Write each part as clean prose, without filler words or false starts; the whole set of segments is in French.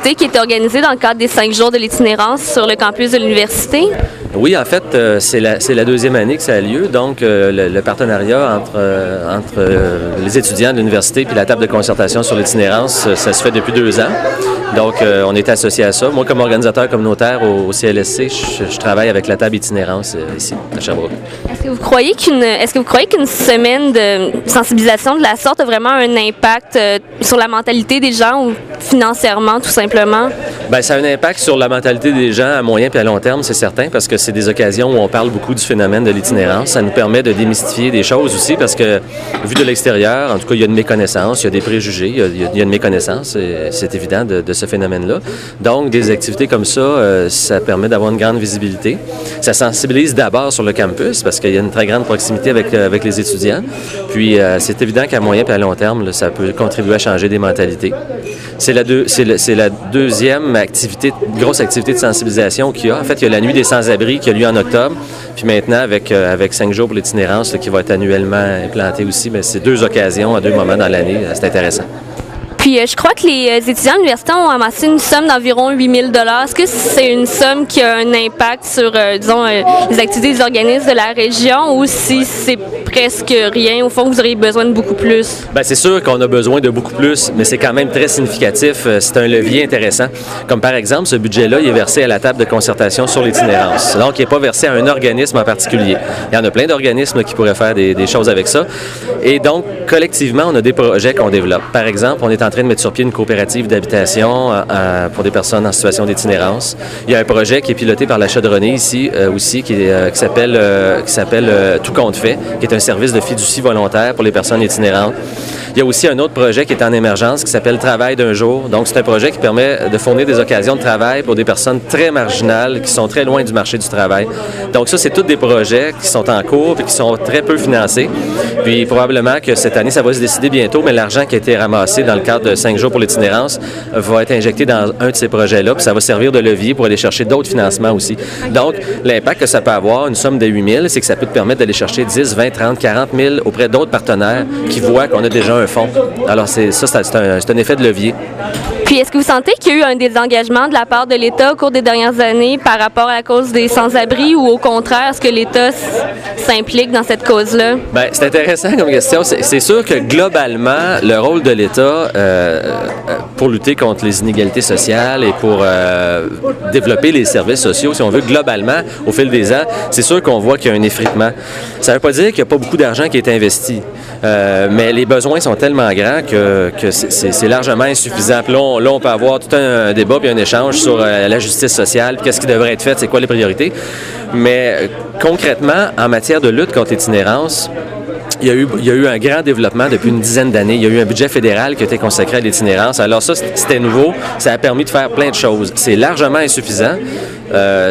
activité qui est organisée dans le cadre des 5 jours de l'itinérance sur le campus de l'université? Oui, en fait, c'est la deuxième année que ça a lieu. Donc, le partenariat entre les étudiants de l'université puis la table de concertation sur l'itinérance, ça se fait depuis 2 ans. Donc, on est associé à ça. Moi, comme organisateur communautaire au CLSC, je travaille avec la table itinérance ici, à Sherbrooke. Est-ce que vous croyez qu'une semaine de sensibilisation de la sorte a vraiment un impact sur la mentalité des gens ou financièrement, tout simplement? Bien, ça a un impact sur la mentalité des gens à moyen et à long terme, c'est certain, parce que c'est des occasions où on parle beaucoup du phénomène de l'itinérance. Ça nous permet de démystifier des choses aussi, parce que, vu de l'extérieur, en tout cas, il y a une méconnaissance, il y a des préjugés, il y a une méconnaissance, c'est évident, de ce phénomène-là. Donc, des activités comme ça, ça permet d'avoir une grande visibilité. Ça sensibilise d'abord sur le campus, parce qu'il y a une très grande proximité avec les étudiants. Puis, c'est évident qu'à moyen et à long terme, là, ça peut contribuer à changer des mentalités. C'est la deuxième grosse activité de sensibilisation qu'il y a. En fait, il y a la Nuit des sans-abri qui a lieu en octobre. Puis maintenant, avec 5 jours pour l'itinérance qui va être annuellement implantée aussi, mais c'est 2 occasions à 2 moments dans l'année. C'est intéressant. Puis, je crois que les étudiants de l'université ont amassé une somme d'environ 8 000 $. Est-ce que c'est une somme qui a un impact sur, les activités des organismes de la région ou si c'est presque rien? Au fond, vous auriez besoin de beaucoup plus? Bien, c'est sûr qu'on a besoin de beaucoup plus, mais c'est quand même très significatif. C'est un levier intéressant. Comme par exemple, ce budget-là, il est versé à la table de concertation sur l'itinérance. Donc, il n'est pas versé à un organisme en particulier. Il y en a plein d'organismes qui pourraient faire des choses avec ça. Et donc, collectivement, on a des projets qu'on développe. Par exemple, on est en train de mettre sur pied une coopérative d'habitation pour des personnes en situation d'itinérance. Il y a un projet qui est piloté par la Chaudronnée ici aussi, qui s'appelle Tout compte fait, qui est un service de fiducie volontaire pour les personnes itinérantes. Il y a aussi un autre projet qui est en émergence qui s'appelle Travail d'un jour. Donc, c'est un projet qui permet de fournir des occasions de travail pour des personnes très marginales qui sont très loin du marché du travail. Donc, ça, c'est tous des projets qui sont en cours et qui sont très peu financés. Puis, probablement que cette année, ça va se décider bientôt, mais l'argent qui a été ramassé dans le cadre de 5 jours pour l'itinérance va être injecté dans un de ces projets-là, puis ça va servir de levier pour aller chercher d'autres financements aussi. Donc, l'impact que ça peut avoir, une somme de 8 000, c'est que ça peut te permettre d'aller chercher 10, 20, 30, 40 000 auprès d'autres partenaires qui voient qu'on a déjà un fonds. Alors, c'est un effet de levier. Puis, est-ce que vous sentez qu'il y a eu un désengagement de la part de l'État au cours des dernières années par rapport à la cause des sans-abri ou au contraire, est-ce que l'État s'implique dans cette cause-là? Bien, c'est intéressant comme question. C'est sûr que globalement, le rôle de l'État pour lutter contre les inégalités sociales et pour développer les services sociaux, si on veut, globalement, au fil des ans, c'est sûr qu'on voit qu'il y a un effritement. Ça ne veut pas dire qu'il n'y a pas beaucoup d'argent qui est investi, mais les besoins sont tellement grands que c'est largement insuffisant. Puis là, on peut avoir tout un débat puis un échange sur la justice sociale, puis qu'est-ce qui devrait être fait, c'est quoi les priorités. Mais concrètement, en matière de lutte contre l'itinérance, il y a eu un grand développement depuis une dizaine d'années. Il y a eu un budget fédéral qui a été consacré à l'itinérance. Alors ça, c'était nouveau. Ça a permis de faire plein de choses. C'est largement insuffisant.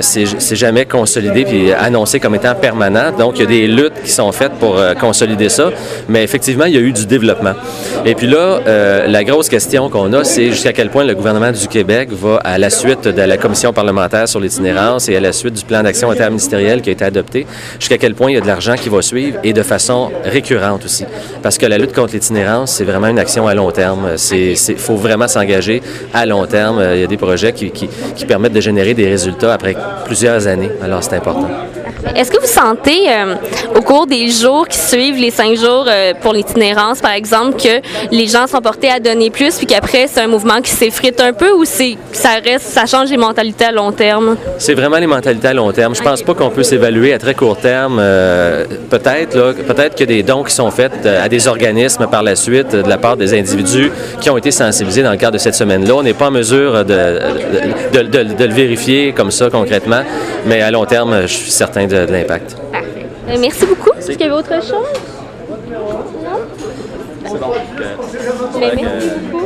C'est jamais consolidé puis annoncé comme étant permanent. Donc, il y a des luttes qui sont faites pour consolider ça. Mais effectivement, il y a eu du développement. Et puis là, la grosse question qu'on a, c'est jusqu'à quel point le gouvernement du Québec va, à la suite de la commission parlementaire sur l'itinérance et à la suite du plan d'action interministériel qui a été adopté, jusqu'à quel point il y a de l'argent qui va suivre et de façon récurrente aussi. Parce que la lutte contre l'itinérance, c'est vraiment une action à long terme. Il faut vraiment s'engager à long terme. Il y a des projets qui permettent de générer des résultats après plusieurs années. Alors, c'est important. Est-ce que vous sentez, au cours des jours qui suivent les 5 jours pour l'itinérance, par exemple, que les gens sont portés à donner plus, puis qu'après, c'est un mouvement qui s'effrite un peu, ou ça change les mentalités à long terme? C'est vraiment les mentalités à long terme. Je pense pas qu'on peut s'évaluer à très court terme. Peut-être qu'il y a des dons qui sont faits à des organismes par la suite de la part des individus qui ont été sensibilisés dans le cadre de cette semaine-là. On n'est pas en mesure de le vérifier comme ça concrètement, mais à long terme, je suis certain de l'impact. Parfait. Merci beaucoup. Est-ce qu'il y avait autre chose? Non? C'est bon. Merci beaucoup.